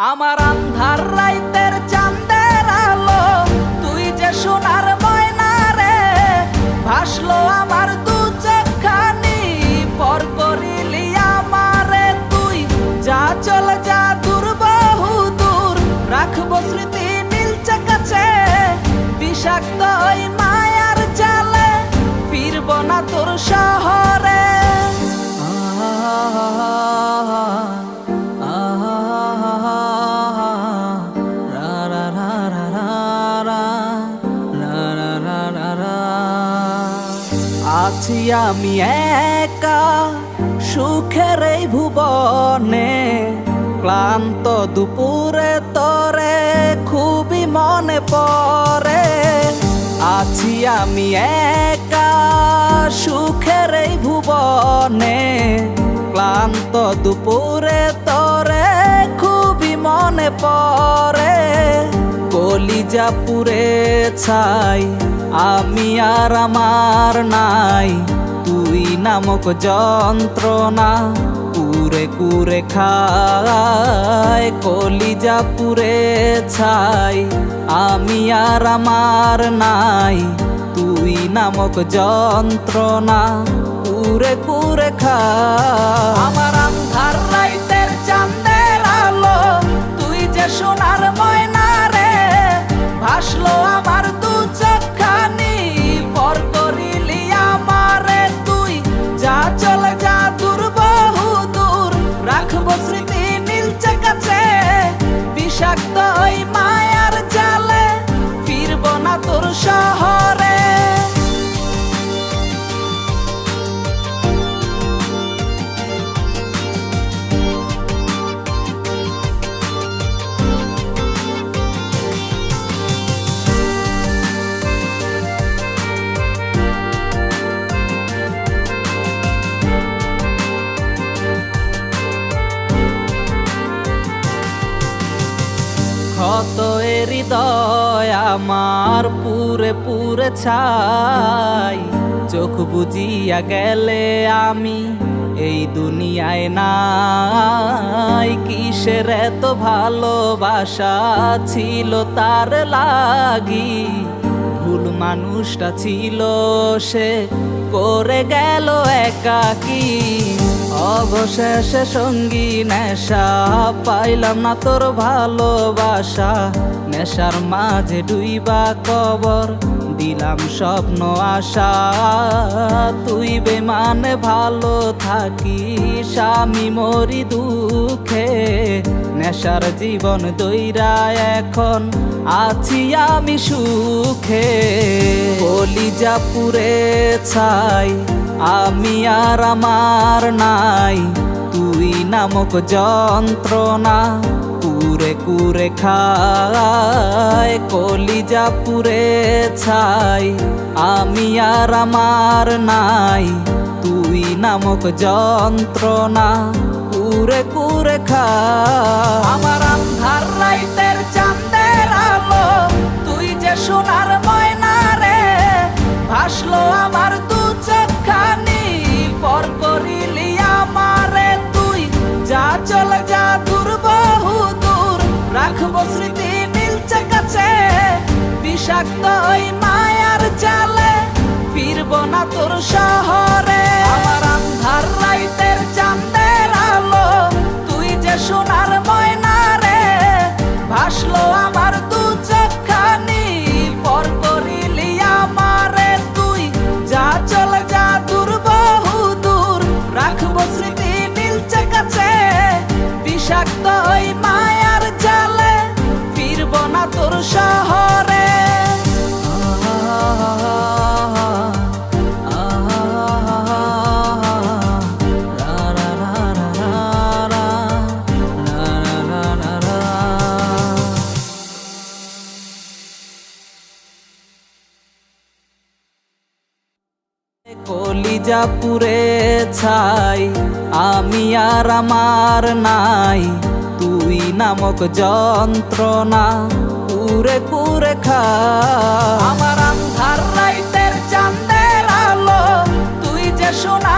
আমার আন্ধার রাইতের চাঁদের আলো, তুই যে সোনার ময়না রে, ভাসলো আমার দু চোখখানি, পর করিলি আমারে তুই। যা চলে যা দূর বহু দূর, রাখবো স্মৃতি নীলচে কাছে, বিষাক্ত ওই মায়ার জালে ফিরবো না তোর শহরে। আছি আমি একা সুখের এই ভুবনে, ক্লান্ত দুপুরে তোরে খুবই মনে পড়ে। আছি আমি একা সুখের এই ভুবনে, ক্লান্ত দুপুরে তোরে খুবই মনে পড়ে। কলিজা পুড়ে ছাই আমি আর আমার নাই, তুই নামক যন্ত্রণা কুরে কুরে খায়। কলিজা পুড়ে ছাই আমি আর আমার নাই, তুই নামক যন্ত্রণা কুরে কুরে খায়। আমার আন্ধার রাইতের চাঁদের আলো, তুই যে সোনার ময়না রে, ভাসলো আমার দু চোখখানি, পর করিলি আমারে তুই। যা চলে যা দূর বহু দূর, রাখবো স্মৃতি নীলচে কাছে, বিষাক্ত ওই মায়ার জালে ফিরবো না তোর শহরে। ক্ষত হৃদয় আমার পুরে পুরে ছাই, চোখ বুজিয়া গেলে আমি এই দুনিয়ায় নাই। কিসের এত ভালোবাসা ছিল তার লাগি, ভুল মানুষটা ছিল সে, করে গেল একাকী। অবশেষে সঙ্গী নেশা, পাইলাম না তোর ভালোবাসা, নেশার মাঝে ডুইবা কবর দিলাম স্বপ্ন আশা। তুই বেমানে ভালো থাকিস, আমি মরি দুঃখে, নেশার জীবন দইরা এখন আছি আমি সুখে। কলিজা পুড়ে ছাই আমি আর আমার নাই, তুই নামক যন্ত্রণা কুরে কুরে খায়। কলিজা পুড়ে ছাই আমি আর আমার নাই, তুই নামক যন্ত্রণা কুরে কুরে খায়। আমার আন্ধার রাইতের চাঁদের আলো, তুই যে সোনার ময়না রে, ভাসলো আমার দু চোখখানি, পর করিলি আমারে তুই। যা চলে যা দূর বহু দূর, রাখবো স্মৃতি নীলচে কাছে, বিষাক্ত ওই মায়ার জালে ফিরবো না তোর শহরে। আমার আন্ধার রাইতের চাঁদের আলো, তুই যে সোনার ময়না রে, ভাসলো আমার দু চোখখানি, পর করিলি আমারে তুই। যা চলে যা দূর বহু দূর, রাখবো স্মৃতি নীলচে কাছে, বিষাক্ত ওই মায়ার জালে ফিরবো না তোর শহরে। কলিজা পুড়ে ছাই আমি আর আমার নাই, তুই নামক যন্ত্রণা কুরে কুরে খায়। আমার আন্ধার রাইতের চাঁদের আলো, তুই যে সোনা